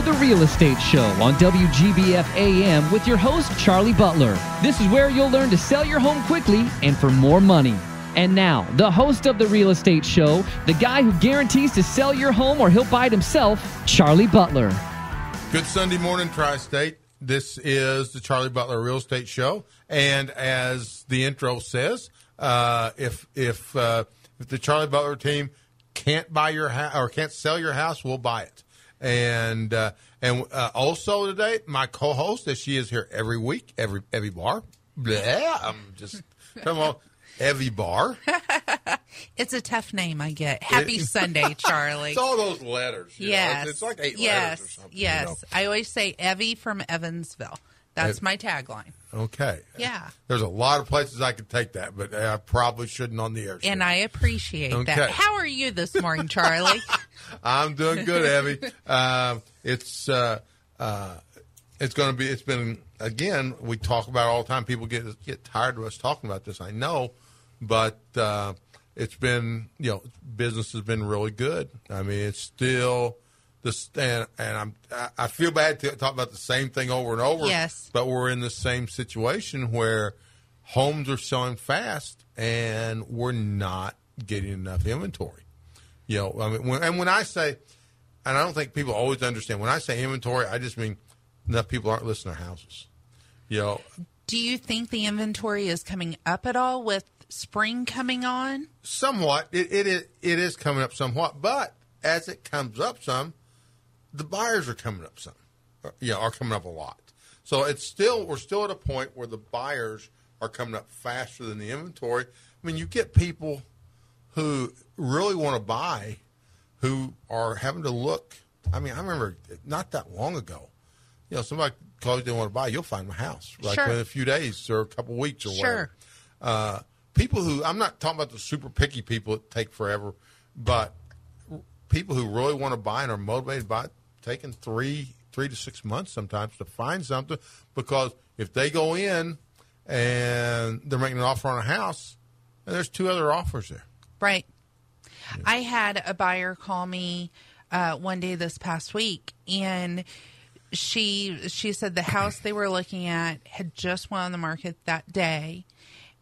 The Real Estate Show on WGBF AM with your host, Charlie Butler. This is where you'll learn to sell your home quickly and for more money. And now, the host of The Real Estate Show, the guy who guarantees to sell your home or he'll buy it himself, Charlie Butler. Good Sunday morning, Tri-State. This is the Charlie Butler Real Estate Show. And as the intro says, if the Charlie Butler team can't buy your house or can't sell your house, we'll buy it. And also today, my co-host, as she is here every week, every bar. Blah, I'm just come on, Evie Bar. It's a tough name, I get. Happy Sunday, Charlie. It's all those letters. Yes, it's like 8 letters or something. Yes, I always say Evie from Evansville. That's my tagline. Okay. Yeah. There's a lot of places I could take that, but I probably shouldn't on the air. And I appreciate that. How are you this morning, Charlie? I'm doing good, Abby. It's been, again, we talk about it all the time. People get tired of us talking about this, I know, but it's been, business has been really good. I mean, it's still this, and I feel bad to talk about the same thing over and over. Yes. But we're in the same situation where homes are selling fast and we're not getting enough inventory. When I say, and I don't think people always understand, when I say inventory, I just mean enough people aren't listing their houses. Do you think the inventory is coming up at all with spring coming on? Somewhat. It is coming up somewhat, but as it comes up some, the buyers are coming up some. Are coming up a lot. So we're still at a point where the buyers are coming up faster than the inventory. I mean, you get people who really want to buy who are having to look. I mean, I remember not that long ago, somebody calls you, they want to buy, you'll find my house like sure. in a few days or a couple of weeks or sure. whatever. People who, I'm not talking about the super picky people that take forever, but people who really want to buy and are motivated by it, taking 3 to 6 months sometimes to find something, because if they go in and they're making an offer on a house and there's 2 other offers there. Right. Yeah. I had a buyer call me one day this past week, and she said the house they were looking at had just went on the market that day,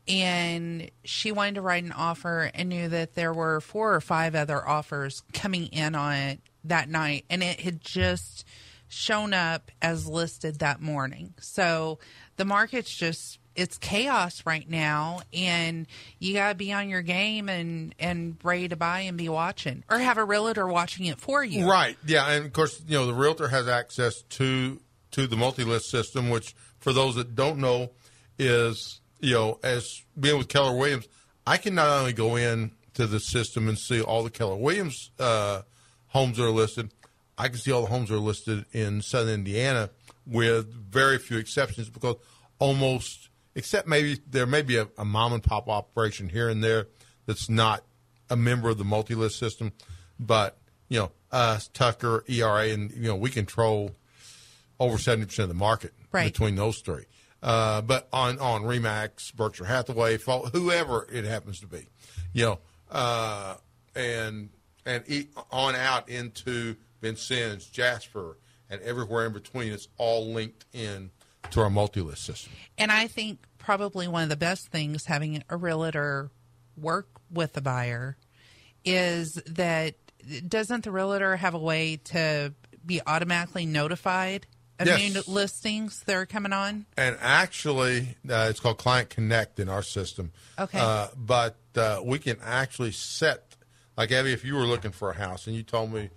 and she wanted to write an offer and knew that there were 4 or 5 other offers coming in on it that night, and it had just shown up as listed that morning. So the market's just, it's chaos right now, and you got to be on your game and ready to buy and be watching, or have a realtor watching it for you. Right. Yeah. And of course, the realtor has access to the multi-list system, which for those that don't know is, as being with Keller Williams, I can not only go in to the system and see all the Keller Williams homes that are listed, I can see all the homes that are listed in Southern Indiana with very few exceptions, because almost, except maybe there may be a mom and pop operation here and there that's not a member of the multi-list system, but us, Tucker, ERA, and we control over 70% of the market between those 3. But on Remax, Berkshire Hathaway, whoever it happens to be, and on out into Vincennes, Jasper, and everywhere in between, it's all linked in to our multi-list system. And I think probably one of the best things having a realtor work with the buyer is that, doesn't the realtor have a way to be automatically notified of new listings that are coming on? And actually, it's called Client Connect in our system. Okay. But we can actually set, like, Abby, if you were looking for a house and you told me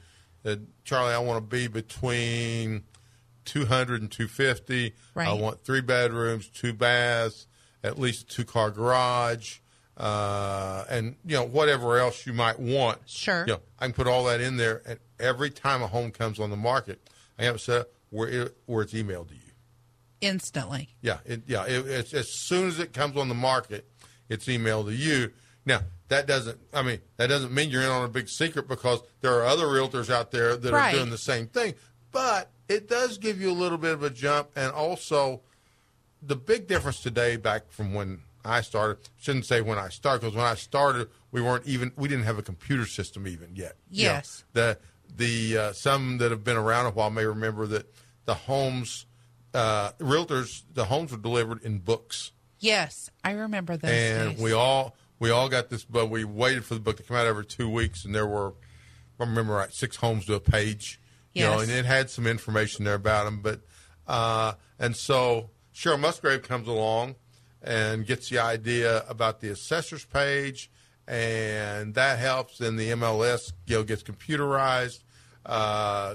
that, Charlie, I want to be between 200 and 250. Right. I want 3 bedrooms, 2 baths, at least a 2-car garage, and whatever else you might want. Sure. I can put all that in there, and every time a home comes on the market, I have it set up where it's emailed to you instantly. Yeah. It's as soon as it comes on the market, it's emailed to you. Now, that doesn't mean you're in on a big secret, because there are other realtors out there that are doing the same thing. But it does give you a little bit of a jump. And also, the big difference today, back from when I started, shouldn't say when I started, because when I started, we didn't have a computer system even yet. Yes. some that have been around a while may remember that the homes, realtors, the homes were delivered in books. Yes, I remember those and days. we all got this, but we waited for the book to come out every 2 weeks, and there were, if I remember right, 6 homes to a page. Yes. And it had some information there about them. But and so Cheryl Musgrave comes along and gets the idea about the assessor's page, and that helps. Then the MLS, gets computerized.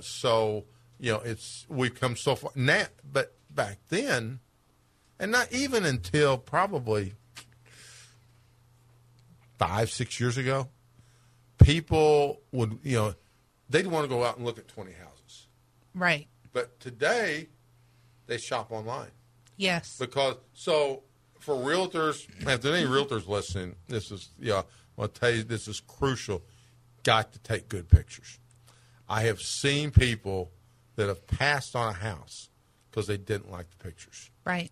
So we've come so far now. But back then, and not even until probably 5-6 years ago, people would, they'd want to go out and look at 20 houses. Right. But today, they shop online. Yes. For realtors, if there's any realtors listening, this is, I want to tell you, this is crucial. Got to take good pictures. I have seen people that have passed on a house because they didn't like the pictures. Right.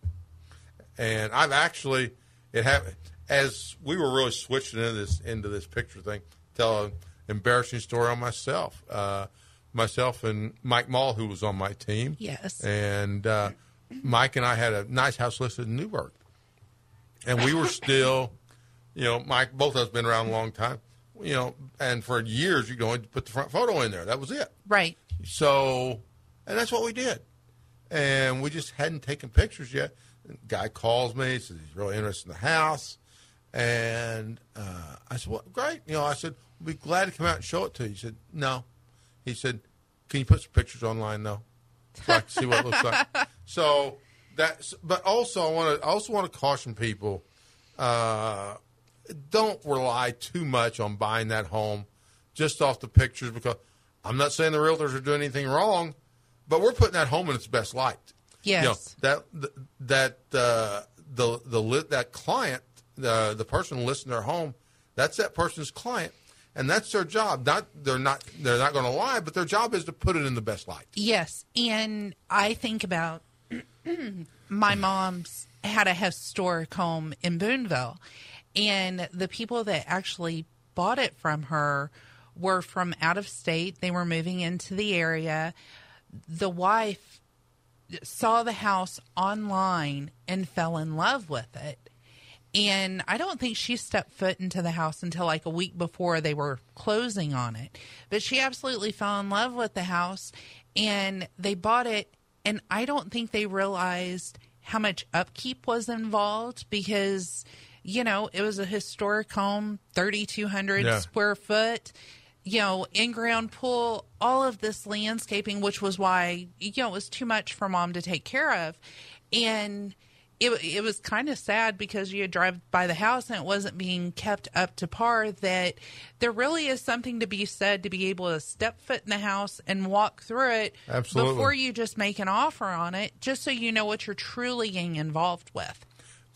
And I've actually, it happened, as we were really switching into this picture thing, tell an embarrassing story on myself. Myself and Mike Mall, who was on my team. Yes. And Mike and I had a nice house listed in Newburgh. And we were still, Mike, both of us been around a long time, and for years you go and put the front photo in there. That was it. Right. So, and that's what we did. And we just hadn't taken pictures yet. The guy calls me, says he's really interested in the house. And I said, well, great. I said, we'll be glad to come out and show it to you. He said, no. He said, can you put some pictures online, though, so I can see what it looks like? So but also I want to caution people, don't rely too much on buying that home just off the pictures, because I'm not saying the realtors are doing anything wrong, but we're putting that home in its best light. Yes. That client, the person listing their home, that's that person's client. And that's their job. They're not going to lie, but their job is to put it in the best light. Yes, and I think about my mom's had a historic home in Boonville, and the people that actually bought it from her were from out of state. They were moving into the area. The wife saw the house online and fell in love with it. And I don't think she stepped foot into the house until like a week before they were closing on it. But she absolutely fell in love with the house, and they bought it. And I don't think they realized how much upkeep was involved, because, it was a historic home, 3,200 square foot, in-ground pool, all of this landscaping, which was why, it was too much for Mom to take care of. And it was kind of sad, because you drive by the house and it wasn't being kept up to par, that there really is something to be said to be able to step foot in the house and walk through it. Absolutely. Before you just make an offer on it, just so you know what you're truly getting involved with.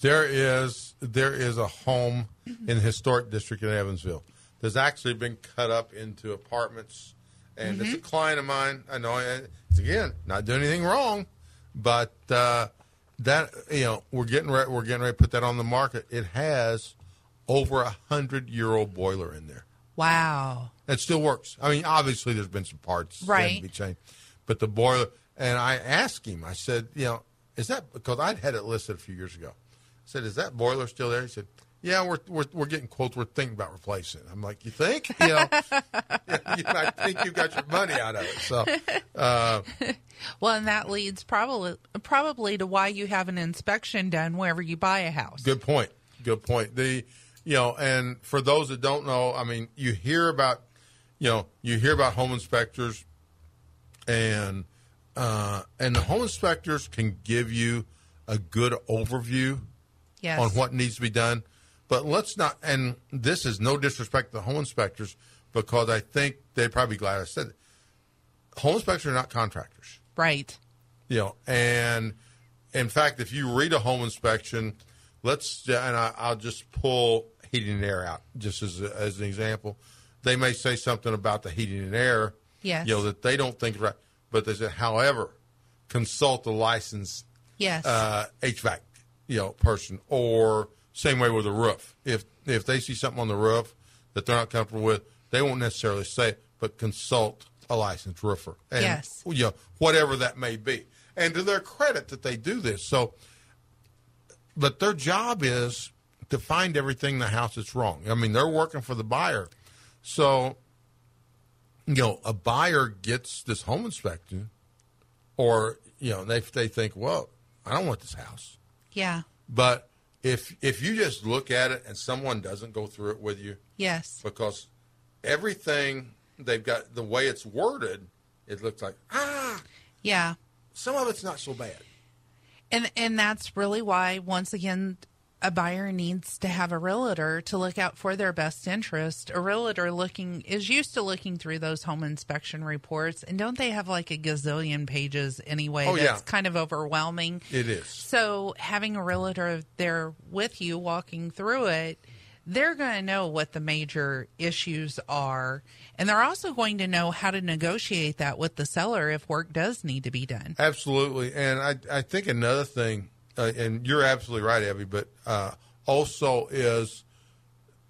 There is a home in the historic district in Evansville that's actually been cut up into apartments, and it's a client of mine. I know it's, again, not doing anything wrong, but that, we're getting ready to put that on the market. It has over 100-year-old boiler in there. Wow. It still works. I mean, obviously there's been some parts that had to be changed, but the boiler. And I asked him, I said, is that, because I'd had it listed a few years ago. I said, is that boiler still there? He said, yeah, we're getting quotes. We're thinking about replacing it. I'm like, you think? I think you got your money out of it. So, well, and that leads probably to why you have an inspection done wherever you buy a house. Good point. And for those that don't know, I mean, you hear about home inspectors, and the home inspectors can give you a good overview on what needs to be done. But let's not, and this is no disrespect to the home inspectors, because I think they'd probably be glad I said it. Home inspectors are not contractors. Right. And in fact, if you read a home inspection, I'll just pull heating and air out just as an example. They may say something about the heating and air, that they don't think is right, but they say, however, consult the licensed HVAC, person, or same way with the roof. If they see something on the roof that they're not comfortable with, they won't necessarily say it, but consult a licensed roofer. And, yes. Whatever that may be. And to their credit that they do this. So, but their job is to find everything in the house that's wrong. I mean, they're working for the buyer. So, a buyer gets this home inspection, or, they think, well, I don't want this house. Yeah. But if you just look at it and someone doesn't go through it with you. Yes. Because everything they've got, the way it's worded, it looks like, yeah. Some of it's not so bad. And that's really why, once again, a buyer needs to have a realtor to look out for their best interest. A realtor is used to looking through those home inspection reports, and don't they have like a gazillion pages anyway? Oh, that's kind of overwhelming. It is. So having a realtor there with you walking through it, they're going to know what the major issues are, and they're also going to know how to negotiate that with the seller if work does need to be done. Absolutely. And I think another thing, and you're absolutely right, Abby, but also is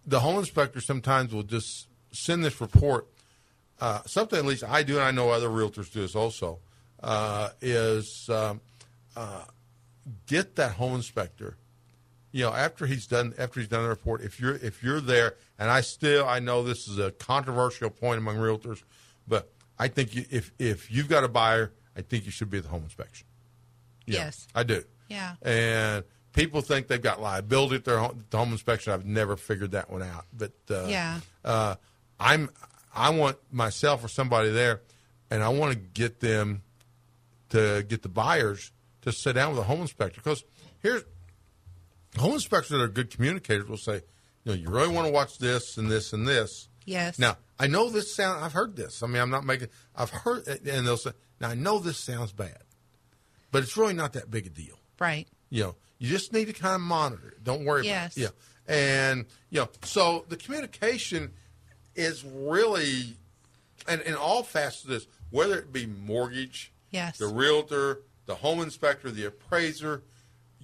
the home inspector sometimes will just send this report. Something at least I do, and I know other realtors do this also, is get that home inspector. After he's done the report, if you're there, and I know this is a controversial point among realtors, but I think if you've got a buyer, I think you should be at the home inspection. Yes, I do. Yeah. And people think they've got liability at the home inspection. I've never figured that one out. But I want myself or somebody there, and I want to get the buyers to sit down with a home inspector, because home inspectors that are good communicators will say, you really want to watch this and this and this. Yes. Now, I know this I've heard this. I mean, I've heard, and they'll say, now I know this sounds bad, but it's really not that big a deal. Right. You just need to kind of monitor it. Don't worry about it. Yeah. And, so the communication is really, and in all facets of this, whether it be mortgage, yes, the realtor, the home inspector, the appraiser,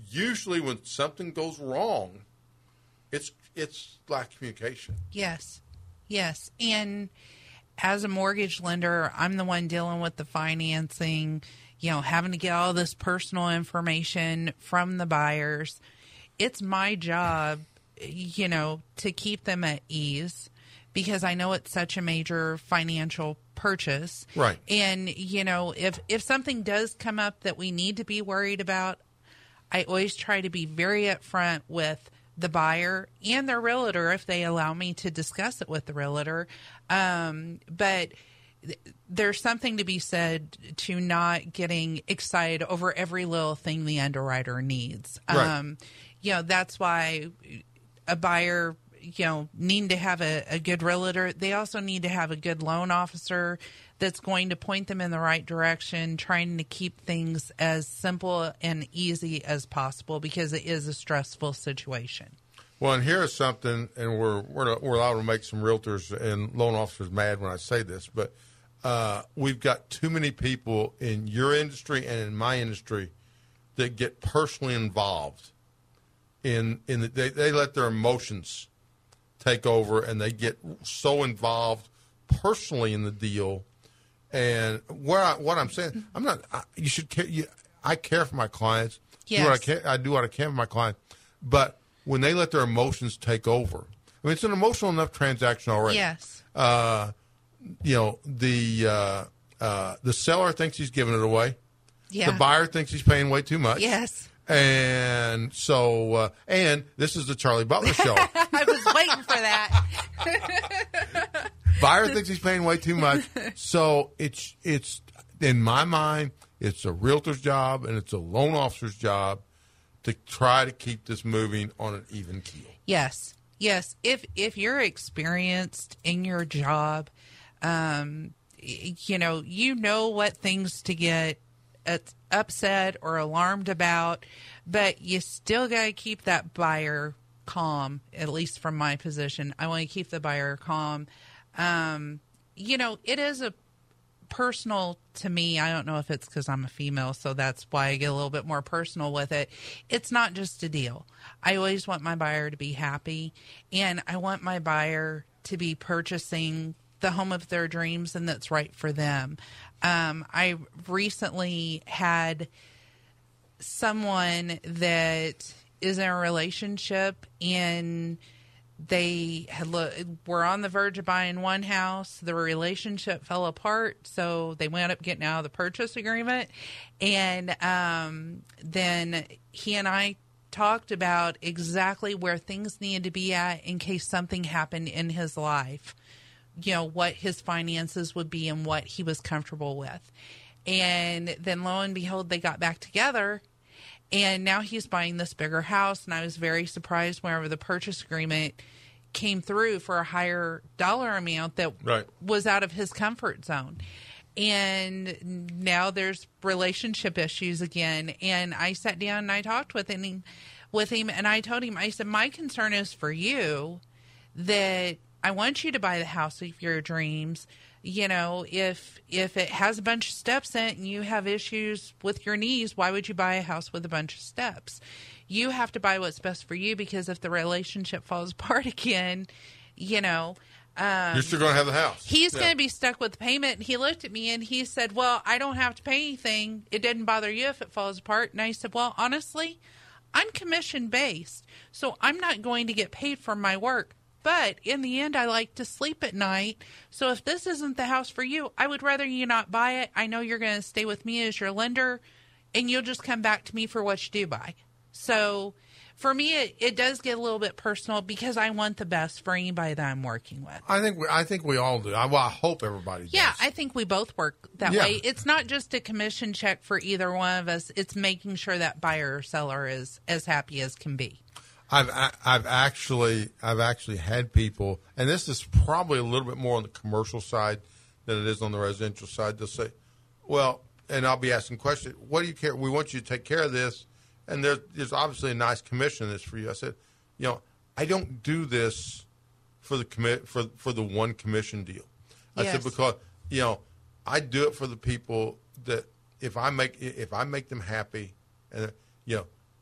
usually when something goes wrong, it's lack of communication. Yes. Yes. And as a mortgage lender, I'm the one dealing with the financing, having to get all this personal information from the buyers. It's my job, to keep them at ease, because I know it's such a major financial purchase. Right. And, if something does come up that we need to be worried about, I always try to be very upfront with the buyer and their realtor if they allow me to discuss it with the realtor. But there's something to be said to not getting excited over every little thing the underwriter needs. Right. That's why a buyer, need to have a good realtor. They also need to have a good loan officer that's going to point them in the right direction, trying to keep things as simple and easy as possible, because it is a stressful situation. Well, and here's something, and we're allowed to make some realtors and loan officers mad when I say this, but we've got too many people in your industry and in my industry that get personally involved they let their emotions take over, and they get so involved personally in the deal. And what I'm saying, you should care. I care for my clients. Yes. I do what I can for my clients. But when they let their emotions take over, I mean, it's an emotional enough transaction already. Yes. The seller thinks he's giving it away. Yeah. The buyer thinks he's paying way too much. Yes. And so, and this is the Charlie Butler Show. I was waiting for that. Buyer thinks he's paying way too much. So it's in my mind, it's a realtor's job and it's a loan officer's job to try to keep this moving on an even keel. Yes. Yes. If you're experienced in your job, you know what things to get upset or alarmed about, but you still got to keep that buyer calm, at least from my position. I want to keep the buyer calm. It is a personal to me. I don't know if it's because I'm a female, so that's why I get a little bit more personal with it. It's not just a deal. I always want my buyer to be happy, and I want my buyer to be purchasing the home of their dreams and that's right for them. I recently had someone that is in a relationship, and they were on the verge of buying one house. The relationship fell apart, so they wound up getting out of the purchase agreement. And then he and I talked about exactly where things needed to be at in case something happened in his life, what his finances would be and what he was comfortable with. And then lo and behold, they got back together, and now he's buying this bigger house. And I was very surprised whenever the purchase agreement came through for a higher dollar amount that was out of his comfort zone. And now there's relationship issues again. And I sat down and I talked with him, and I told him, I said, my concern is for you, that I want you to buy the house of your dreams. If it has a bunch of steps in it and you have issues with your knees, why would you buy a house with a bunch of steps? You have to buy what's best for you, because if the relationship falls apart again, you're still going to have the house. He's going to be stuck with the payment. And he looked at me and he said, well, I don't have to pay anything. It didn't bother you if it falls apart. And I said, well, honestly, I'm commission based, so I'm not going to get paid for my work. But in the end, I like to sleep at night. So if this isn't the house for you, I would rather you not buy it. I know you're going to stay with me as your lender, and you'll just come back to me for what you do buy. So for me, it does get a little bit personal, because I want the best for anybody that I'm working with. I think we all do. I hope everybody does. Yeah, I think we both work that way. It's not just a commission check for either one of us. It's making sure that buyer or seller is as happy as can be. I've actually had people, and this is probably a little bit more on the commercial side than it is on the residential side. They'll say, well, and I'll be asking questions, what do you care? We want you to take care of this, and there's obviously a nice commission in this for you. I said, I don't do this for the for the one commission deal. I said, because I do it for the people that if I make them happy, and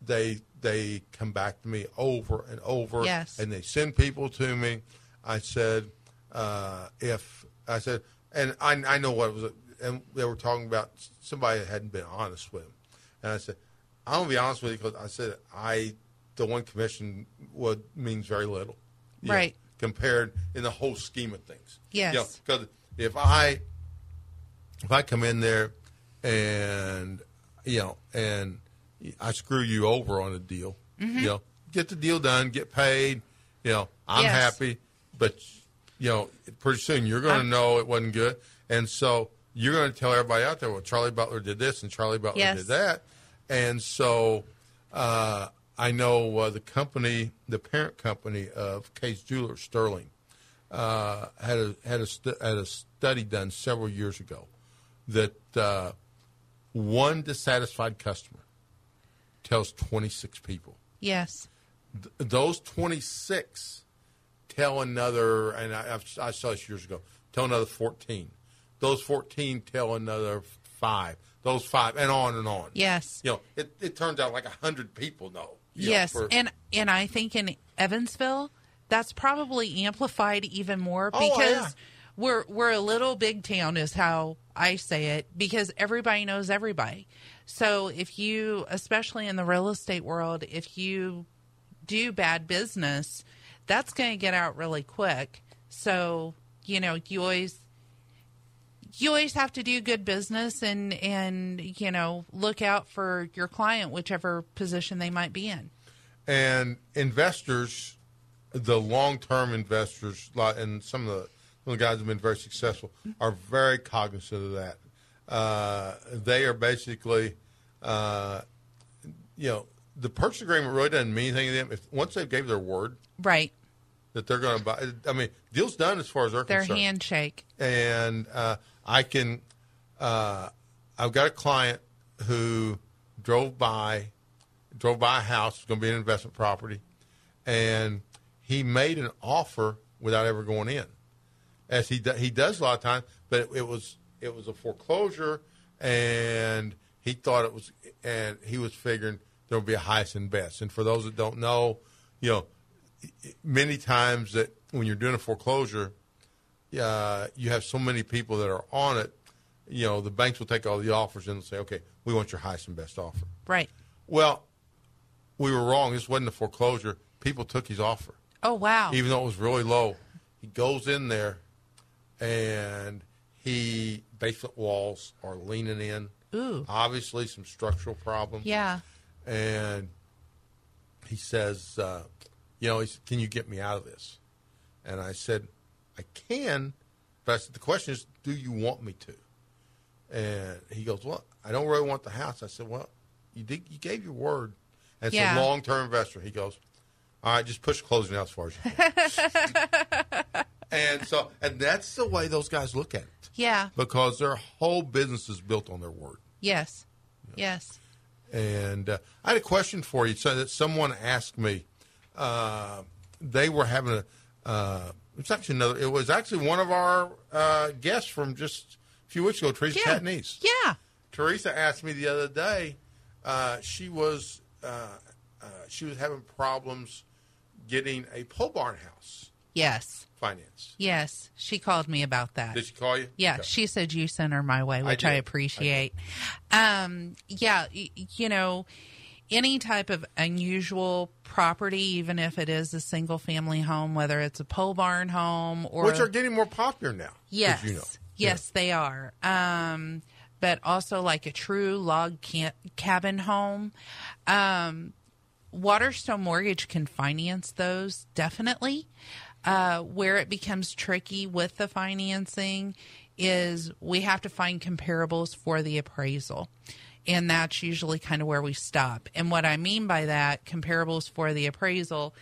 they come back to me over and over, and they send people to me. I said, and I know what it was, and they were talking about somebody that hadn't been honest with them, and I said, I'm gonna be honest with you, because I said the one commission means very little, right, compared in the whole scheme of things. Yes, because if I come in there and and I screw you over on a deal, get the deal done, get paid, I'm happy, but pretty soon you're going to know it wasn't good, and so you're going to tell everybody out there, well, Charlie Butler did this and Charlie Butler did that, and so I know the parent company of Case Jewelers, Sterling, had a study done several years ago that one dissatisfied customer tells 26 people. Yes. Those 26 tell another, and I saw this years ago, tell another 14. Those 14 tell another 5. Those 5, and on and on. Yes. It turns out like 100 people know. Yes, and I think in Evansville, that's probably amplified even more, because we're a little big town is how I say it, because everybody knows everybody. So if you, especially in the real estate world, if you do bad business, that's going to get out really quick. So, you always have to do good business and look out for your client, whichever position they might be in. And investors, the long-term investors, and some of the guys who have been very successful, are very cognizant of that. They are basically, the purchase agreement really doesn't mean anything to them. If once they gave their word, right, that they're going to buy. I mean, deal's done as far as they're concerned. Their handshake. And I've got a client who drove by a house. It's going to be an investment property, and he made an offer without ever going in, as he does a lot of times. But it was a foreclosure, and he thought it was, and he was figuring there would be a highest and best. And for those that don't know, many times that when you're doing a foreclosure, you have so many people that are on it, the banks will take all the offers and say, okay, we want your highest and best offer. Right. Well, we were wrong. This wasn't a foreclosure. People took his offer. Oh, wow. Even though it was really low. He goes in there, and basement walls are leaning in. Ooh. Obviously, some structural problems. Yeah. And he says, he said, can you get me out of this? And I said, I can, but I said, the question is, do you want me to? And he goes, well, I don't really want the house. I said, well, you gave your word. And it's a long-term investor. He goes, all right, just push closing out as far as you can. And that's the way those guys look at it. Yeah. Because their whole business is built on their word. Yes. Yes. And I had a question for you. So that someone asked me, they were having it was actually one of our guests from just a few weeks ago, Teresa Catnese. Yeah. Teresa asked me the other day, she was having problems getting a pole barn house. Yes. Finance. Yes. She called me about that. Did she call you? Yeah. Okay. She said you sent her my way, which I appreciate. Any type of unusual property, even if it is a single family home, whether it's a pole barn home or. Which are getting more popular now. Yes. As you know. Yes, they are. But also like a true log cabin home. Waterstone Mortgage can finance those, definitely. Where it becomes tricky with the financing is we have to find comparables for the appraisal. And that's usually kind of where we stop. And what I mean by that, comparables for the appraisal,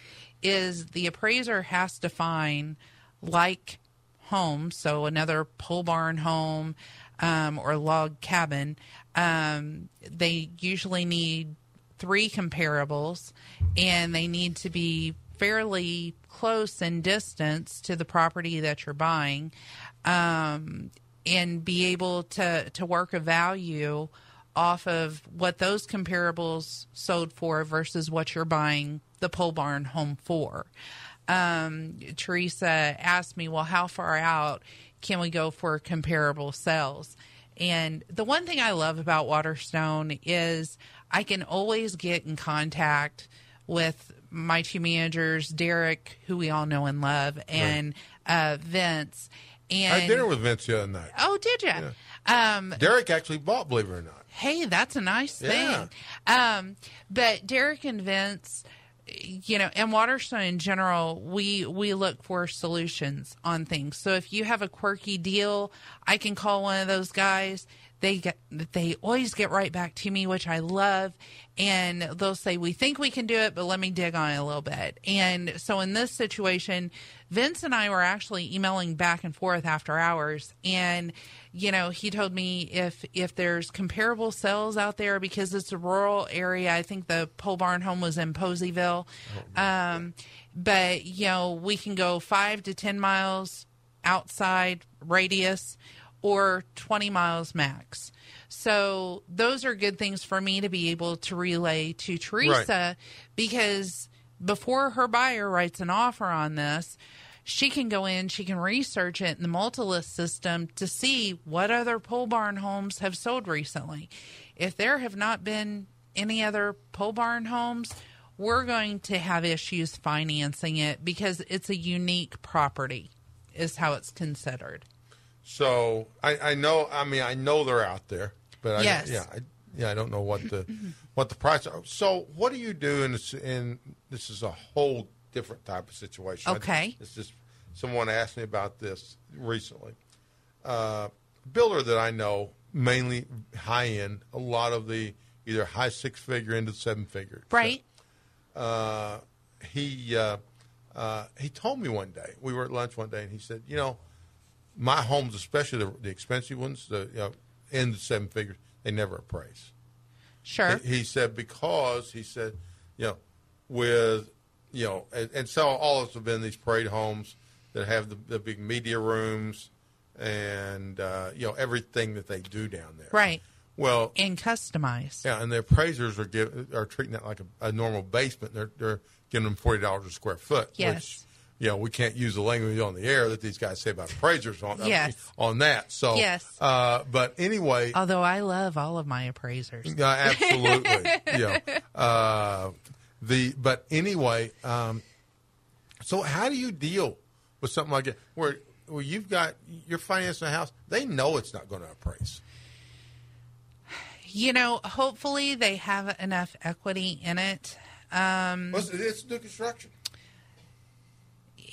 is the appraiser has to find like homes, so another pole barn home or log cabin. They usually need 3 comparables, and they need to be fairly close in distance to the property that you're buying, and be able to work a value off of what those comparables sold for versus what you're buying the pole barn home for. Teresa asked me, well, how far out can we go for comparable sales? And the one thing I love about Waterstone is I can always get in contact with my 2 managers, Derek, who we all know and love, and Vince. And I had dinner with Vince the other night. Oh, did you? Yeah. Derek actually bought, believe it or not. Hey, that's a nice thing. But Derek and Vince, and Waterstone in general, we look for solutions on things. So if you have a quirky deal, I can call one of those guys. They always get right back to me, which I love. And they'll say, we think we can do it, but let me dig on it a little bit. And so in this situation, Vince and I were actually emailing back and forth after hours. And, he told me if there's comparable sales out there, because it's a rural area. I think the pole barn home was in Poseyville. But, we can go 5 to 10 miles outside radius, or 20 miles max. So those are good things for me to be able to relay to Teresa, because before her buyer writes an offer on this, she can go in, she can research it in the multi-list system to see what other pole barn homes have sold recently. If there have not been any other pole barn homes, we're going to have issues financing it because it's a unique property, is how it's considered. So I know they're out there, but I don't know what the price are. So what do you do in this is a whole different type of situation. Okay. It's just someone asked me about this recently. Builder that I know, mainly high end, a lot of the either high 6-figure into 7-figure. Right. So, he told me one day, we were at lunch one day, and he said, my homes, especially the expensive ones, in the 7 figures, they never appraise. Sure. He said with and so all of us have been in these parade homes that have the big media rooms and everything that they do down there. Right. Well, and customized. Yeah, and the appraisers are treating that like a normal basement. They're giving them $40 a square foot. Yes. we can't use the language on the air that these guys say about appraisers on that. So, yes. But anyway, although I love all of my appraisers, absolutely, but anyway, so how do you deal with something like that where you've got you're financing a house? They know it's not going to appraise. Hopefully they have enough equity in it. It's new construction.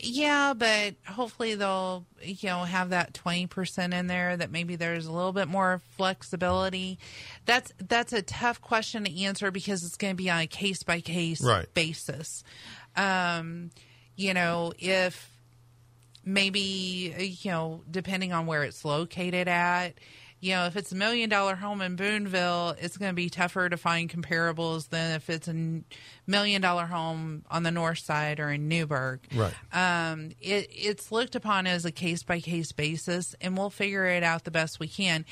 Yeah, but hopefully they'll, have that 20% in there that maybe there's a little bit more flexibility. That's a tough question to answer because it's going to be on a case-by-case basis. If maybe, depending on where it's located at, if it's $1 million home in Boonville, it's going to be tougher to find comparables than if it's a $1 million home on the north side or in Newburgh. Right. It's looked upon as a case-by-case basis, and we'll figure it out the best we can.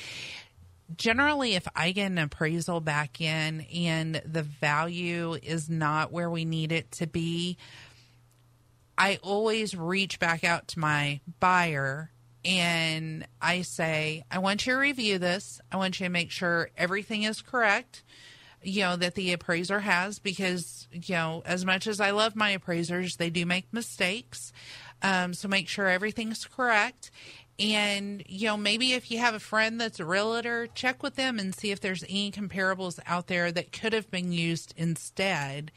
Generally, if I get an appraisal back in and the value is not where we need it to be, I always reach back out to my buyer and I say, I want you to review this. I want you to make sure everything is correct, that the appraiser has, because, as much as I love my appraisers, they do make mistakes. So make sure everything's correct. And, maybe if you have a friend that's a realtor, check with them and see if there's any comparables out there that could have been used instead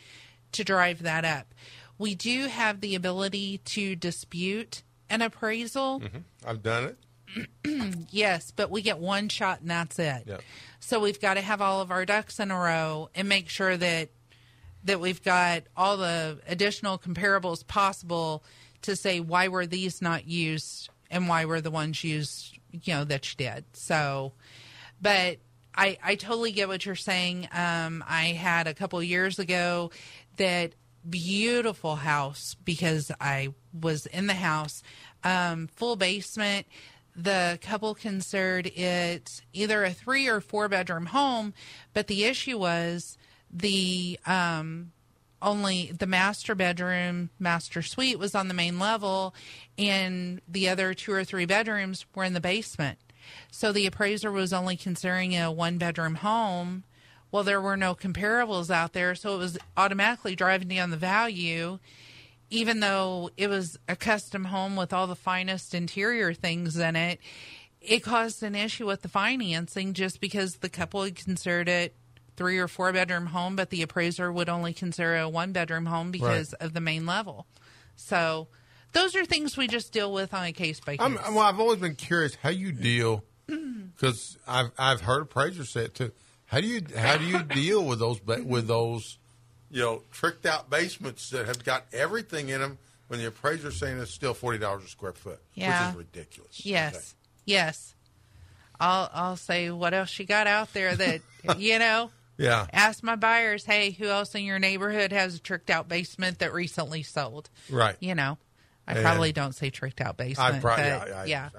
to drive that up. We do have the ability to dispute an appraisal. Mm-hmm. I've done it. Yes, but we get one shot and that's it. Yep. So we've got to have all of our ducks in a row and make sure that we've got all the additional comparables possible to say why were these not used and why were the ones used, that you did. So, but I totally get what you're saying. I had a couple years ago that beautiful house because I was in the house, full basement. The couple considered it either a 3 or 4 bedroom home, but the issue was the only the master bedroom, master suite was on the main level, and the other 2 or 3 bedrooms were in the basement. So the appraiser was only considering a 1 bedroom home. Well, there were no comparables out there, so it was automatically driving down the value, even though it was a custom home with all the finest interior things in it. It caused an issue with the financing just because the couple had considered it 3 or 4 bedroom home, but the appraiser would only consider a 1 bedroom home because of the main level. So those are things we just deal with on a case by case. Well, I've always been curious how you deal, because I've heard appraisers say it too. How do you deal with those tricked out basements that have got everything in them when the appraiser's saying it's still $40 a square foot, which is ridiculous. Yes, okay. Yes. I'll say what else you got out there that Yeah. Ask my buyers, hey, who else in your neighborhood has a tricked out basement that recently sold? Right. I probably don't say tricked out basement. I understand.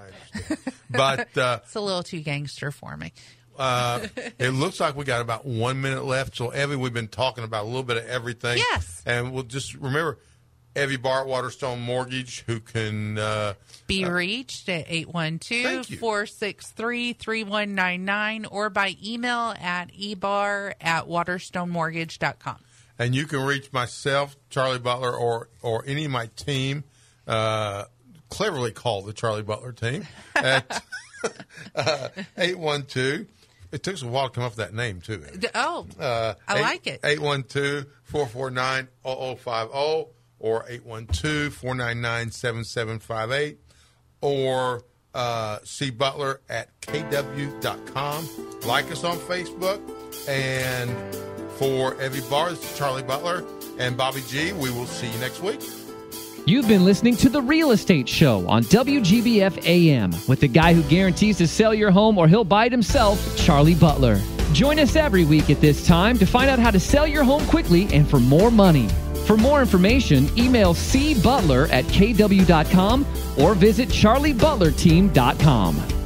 But it's a little too gangster for me. It looks like we got about 1 minute left. So, Evie, we've been talking about a little bit of everything. Yes. And we'll just remember, Evie Barrett, Waterstone Mortgage, who can be reached at 812-463-3199 or by email at ebar@waterstonemortgage.com. And you can reach myself, Charlie Butler, or any of my team, cleverly called the Charlie Butler team, at 812. It took us a while to come up with that name, too. I like it. 812-449-0050 or 812-499-7758 or see Butler at kw.com. Like us on Facebook. And for Evie Barr, this is Charlie Butler and Bobby G. We will see you next week. You've been listening to The Real Estate Show on WGBF AM with the guy who guarantees to sell your home or he'll buy it himself, Charlie Butler. Join us every week at this time to find out how to sell your home quickly and for more money. For more information, email cbutler@kw.com or visit charliebutlerteam.com.